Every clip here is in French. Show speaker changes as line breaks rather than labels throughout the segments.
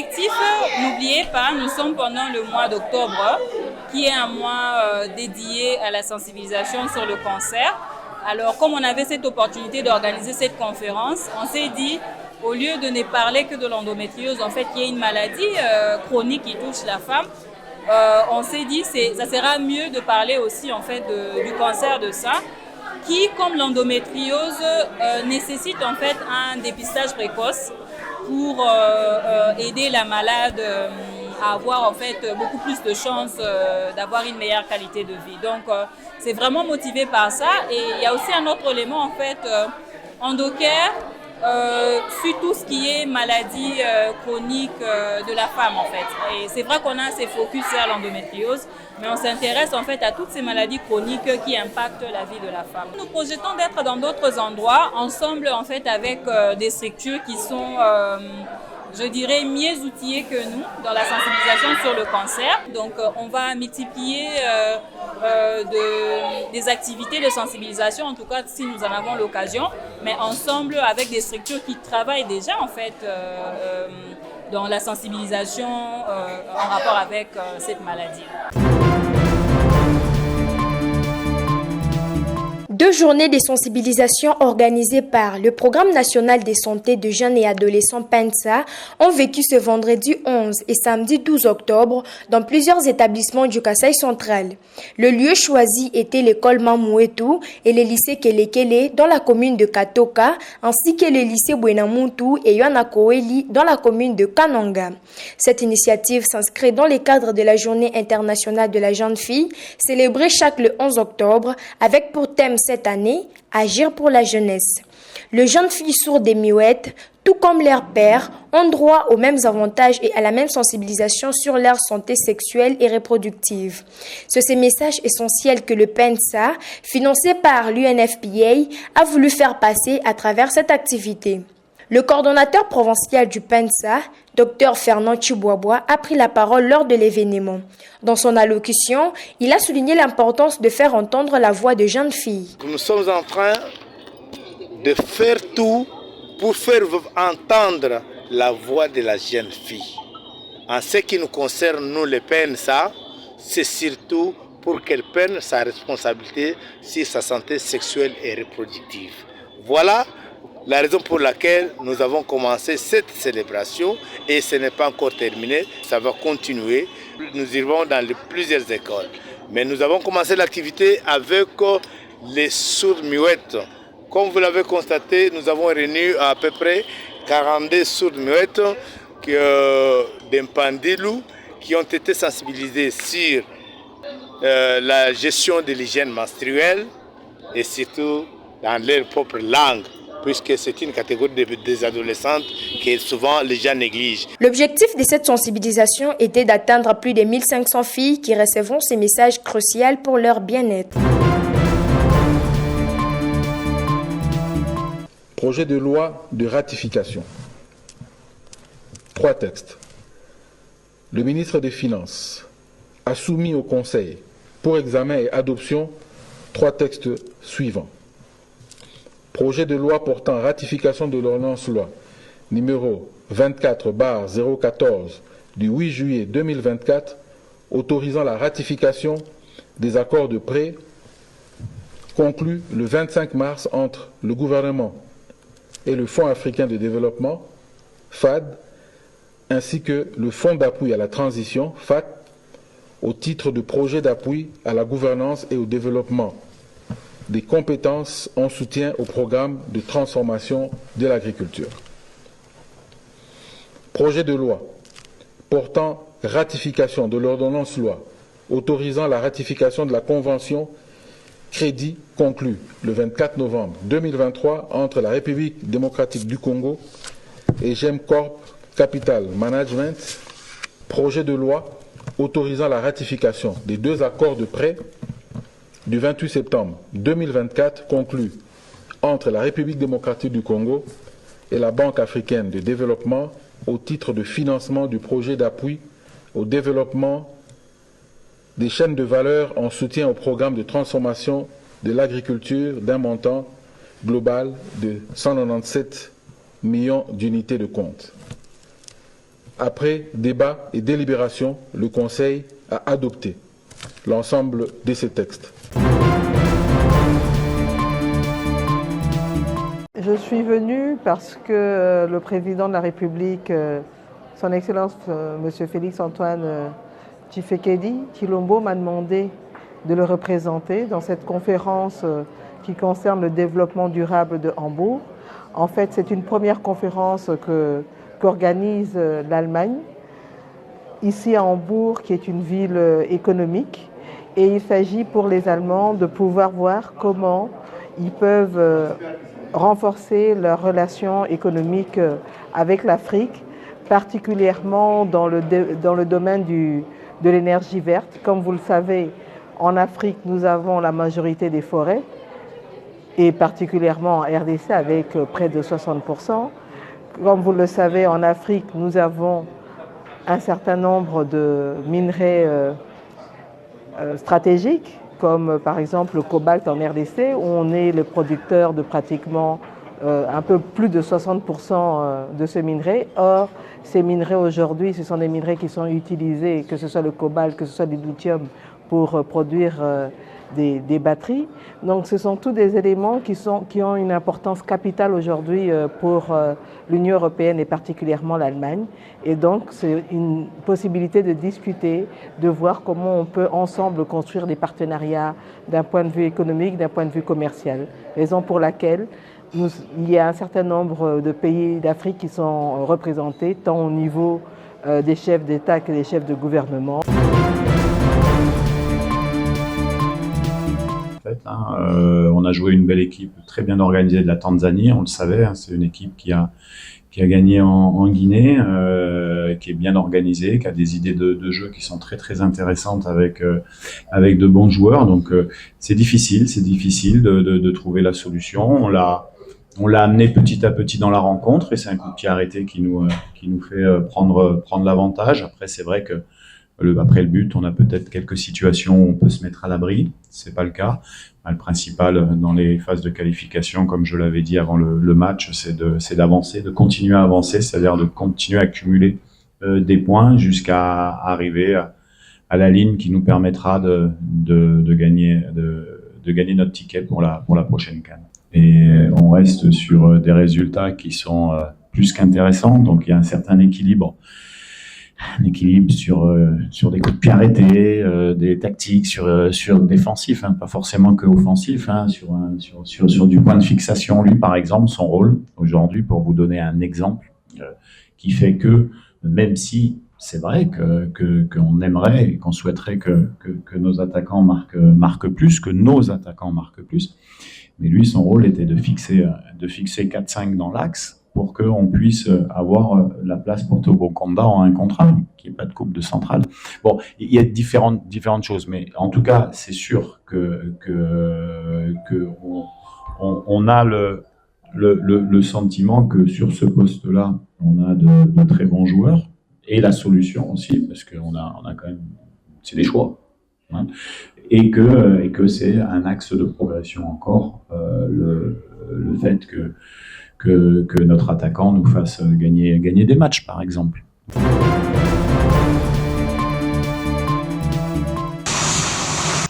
l'objectif, n'oubliez pas, nous sommes pendant le mois d'octobre, qui est un mois dédié à la sensibilisation sur le cancer. Alors, comme on avait cette opportunité d'organiser cette conférence, on s'est dit, au lieu de ne parler que de l'endométriose, en fait, qui est une maladie chronique qui touche la femme, on s'est dit, ça sera mieux de parler aussi, en fait, du cancer de sein, qui, comme l'endométriose, nécessite, en fait, un dépistage précoce pour aider la malade à avoir en fait beaucoup plus de chances d'avoir une meilleure qualité de vie. Donc c'est vraiment motivé par ça. Et il y a aussi un autre élément en fait, EndoCare suit tout ce qui est maladie chronique de la femme en fait. Et c'est vrai qu'on a assez focus sur l'endométriose, mais on s'intéresse en fait à toutes ces maladies chroniques qui impactent la vie de la femme. Nous projetons d'être dans d'autres endroits, ensemble en fait avec des structures qui sont je dirais mieux outillés que nous dans la sensibilisation sur le cancer. Donc on va multiplier des activités de sensibilisation, en tout cas si nous en avons l'occasion, mais ensemble avec des structures qui travaillent déjà en fait dans la sensibilisation en rapport avec cette maladie.
2 journées de sensibilisation organisées par le Programme national de santé de jeunes et adolescents PENSA ont vécu ce vendredi 11 et samedi 12 octobre dans plusieurs établissements du Kasaï central. Le lieu choisi était l'école Mamouetou et le lycée Kelekele dans la commune de Katoka, ainsi que le lycée Buenamuntu et Yoanakoeli dans la commune de Kananga. Cette initiative s'inscrit dans le cadre de la Journée internationale de la jeune fille, célébrée chaque le 11 octobre, avec pour thème cette année, agir pour la jeunesse. Les jeunes filles sourdes et muettes, tout comme leurs pères, ont droit aux mêmes avantages et à la même sensibilisation sur leur santé sexuelle et reproductive. C'est ce message essentiel que le PENSA, financé par l'UNFPA, a voulu faire passer à travers cette activité. Le coordonnateur provincial du PENSA, Dr Fernand Chiboabois, a pris la parole lors de l'événement. Dans son allocution, il a souligné l'importance de faire entendre la voix de jeunes filles.
Nous sommes en train de faire tout pour faire entendre la voix de la jeune fille. En ce qui nous concerne, nous les PENSA, c'est surtout pour qu'elle prenne sa responsabilité sur sa santé sexuelle et reproductive. Voilà la raison pour laquelle nous avons commencé cette célébration et ce n'est pas encore terminé, ça va continuer. Nous irons dans plusieurs écoles. Mais nous avons commencé l'activité avec les sourdes muettes. Comme vous l'avez constaté, nous avons réuni à peu près 42 sourdes muettes d'Mpandilou qui ont été sensibilisées sur la gestion de l'hygiène menstruelle et surtout dans leur propre langue, puisque c'est une catégorie des adolescentes que souvent les gens négligent.
L'objectif de cette sensibilisation était d'atteindre plus de 1500 filles qui recevront ces messages cruciaux pour leur bien-être.
Projet de loi de ratification. 3 textes. Le ministre des Finances a soumis au Conseil pour examen et adoption 3 textes suivants. Projet de loi portant ratification de l'ordonnance-loi numéro 24/014 du 8 juillet 2024 autorisant la ratification des accords de prêt conclus le 25 mars entre le gouvernement et le Fonds africain de développement, FAD, ainsi que le Fonds d'appui à la transition, FAT, au titre de projet d'appui à la gouvernance et au développement des compétences en soutien au programme de transformation de l'agriculture. Projet de loi portant ratification de l'ordonnance-loi autorisant la ratification de la convention crédit conclu le 24 novembre 2023 entre la République démocratique du Congo et Gemcorp Capital Management. Projet de loi autorisant la ratification des 2 accords de prêt du 28 septembre 2024 conclu entre la République démocratique du Congo et la Banque africaine de développement au titre de financement du projet d'appui au développement des chaînes de valeur en soutien au programme de transformation de l'agriculture d'un montant global de 197 millions d'unités de compte. Après débat et délibération, le Conseil a adopté l'ensemble de ces textes.
Je suis venue parce que le président de la République, son Excellence M. Félix-Antoine Tshisekedi Tshilombo, m'a demandé de le représenter dans cette conférence qui concerne le développement durable de Hambourg. En fait, c'est une première conférence qu'organise l'Allemagne, ici à Hambourg, qui est une ville économique. Et il s'agit pour les Allemands de pouvoir voir comment ils peuvent renforcer leurs relations économiques avec l'Afrique, particulièrement dans le domaine de l'énergie verte. Comme vous le savez, en Afrique, nous avons la majorité des forêts, et particulièrement en RDC avec près de 60%. Comme vous le savez, en Afrique, nous avons un certain nombre de minerais stratégiques, comme par exemple le cobalt en RDC, où on est le producteur de pratiquement un peu plus de 60% de ce minerai. Or, ces minerais aujourd'hui, ce sont des minerais qui sont utilisés, que ce soit le cobalt, que ce soit du lithium, pour produire des batteries. Donc ce sont tous des éléments qui ont une importance capitale aujourd'hui pour l'Union européenne et particulièrement l'Allemagne. Et donc c'est une possibilité de discuter, de voir comment on peut ensemble construire des partenariats d'un point de vue économique, d'un point de vue commercial. Raison pour laquelle il y a un certain nombre de pays d'Afrique qui sont représentés, tant au niveau des chefs d'État que des chefs de gouvernement.
On a joué une belle équipe très bien organisée de la Tanzanie, on le savait, c'est une équipe qui a gagné en Guinée, qui est bien organisée, qui a des idées de jeu qui sont très très intéressantes avec de bons joueurs. Donc c'est difficile de trouver la solution. On l'a amené petit à petit dans la rencontre et c'est un coup de pied arrêté qui nous fait prendre l'avantage. Après c'est vrai que après le but, on a peut-être quelques situations où on peut se mettre à l'abri. C'est pas le cas. Le principal dans les phases de qualification, comme je l'avais dit avant le match, c'est d'avancer, de continuer à avancer, c'est-à-dire de continuer à accumuler des points jusqu'à arriver à la ligne qui nous permettra de gagner notre ticket pour la prochaine CAN. Et on reste sur des résultats qui sont plus qu'intéressants. Donc il y a un certain équilibre. Un équilibre sur des coups de pied arrêtés, des tactiques sur défensif, pas forcément que offensif, sur du point de fixation. Lui, par exemple, son rôle aujourd'hui, pour vous donner un exemple, qui fait que même si c'est vrai qu'on aimerait et qu'on souhaiterait que nos attaquants marquent plus, que nos attaquants marquent plus, mais lui, son rôle était de fixer 4-5 dans l'axe, pour qu'on puisse avoir la place pour Togo Konda en 1 contre 1, qu'il n'y ait pas de coupe de centrale. Bon, il y a différentes choses, mais en tout cas, c'est sûr on a le sentiment que sur ce poste-là, on a de très bons joueurs, et la solution aussi, parce qu'on a quand même, c'est des choix, et que c'est un axe de progression encore, le fait que notre attaquant nous fasse gagner des matchs, par exemple.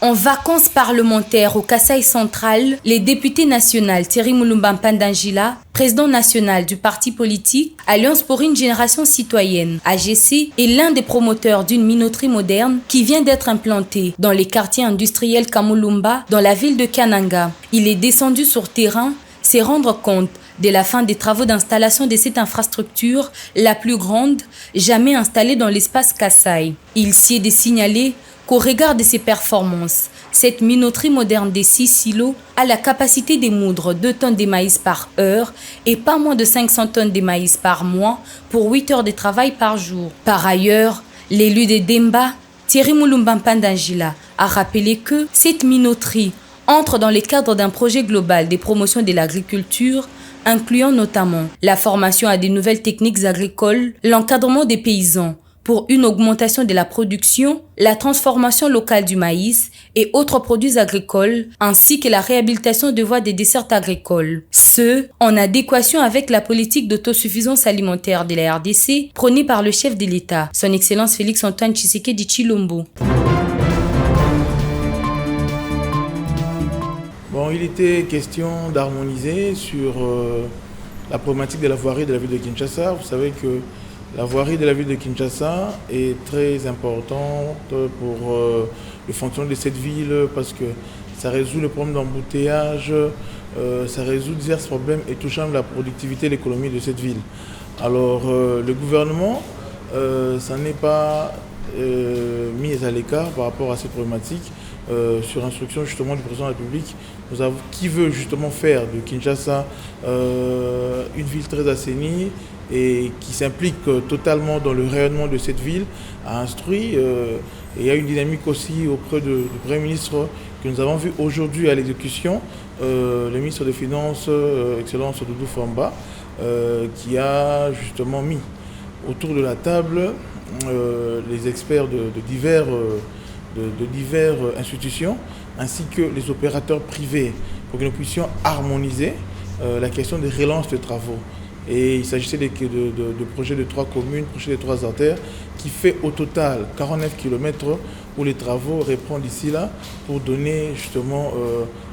En vacances parlementaires au Kasaï central, les députés nationaux Thierry Moulumba Mpandangila, président national du parti politique Alliance pour une génération citoyenne, AGC, est l'un des promoteurs d'une minoterie moderne qui vient d'être implantée dans les quartiers industriels Kamulumba, dans la ville de Kananga. Il est descendu sur terrain, c'est rendre compte de la fin des travaux d'installation de cette infrastructure, la plus grande jamais installée dans l'espace Kasaï. Il s'y est de signaler qu'au regard de ses performances, cette minoterie moderne des 6 silos a la capacité d'émoudre 2 tonnes de maïs par heure et pas moins de 500 tonnes de maïs par mois pour 8 heures de travail par jour. Par ailleurs, l'élu de Demba, Thierry Moulumba Mpandangila, a rappelé que cette minoterie entre dans le cadre d'un projet global de promotion de l'agriculture, incluant notamment la formation à des nouvelles techniques agricoles, l'encadrement des paysans,
pour une augmentation de la production, la transformation locale du maïs et autres produits agricoles, ainsi que la réhabilitation de voies de desserte agricoles. Ce, en adéquation avec la politique d'autosuffisance alimentaire de la RDC prônée par le chef de l'État, son Excellence Félix-Antoine Tshisekedi Tshilombo.
Bon, il était question d'harmoniser sur la problématique de la voirie de la ville de Kinshasa. Vous savez que la voirie de la ville de Kinshasa est très importante pour le fonctionnement de cette ville parce que ça résout le problème d'embouteillage, ça résout divers problèmes et touchant la productivité et l'économie de cette ville. Alors le gouvernement ça n'est pas mis à l'écart par rapport à cette problématique sur instruction justement du président de la République qui veut justement faire de Kinshasa une ville très assainie et qui s'implique totalement dans le rayonnement de cette ville, a instruit et il y a une dynamique aussi auprès du Premier ministre que nous avons vu aujourd'hui à l'exécution, le ministre des Finances, Excellence Doudou Famba, qui a justement mis autour de la table les experts de diverses institutions ainsi que les opérateurs privés pour que nous puissions harmoniser la question des relances de travaux. Et il s'agissait de projets de 3 communes, projets de 3 artères, qui fait au total 49 km où les travaux reprennent d'ici là pour donner justement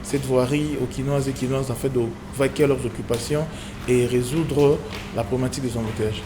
cette voirie aux Kinoises et Kinoises en fait de vaquer à leurs occupations et résoudre la problématique des embouteillages.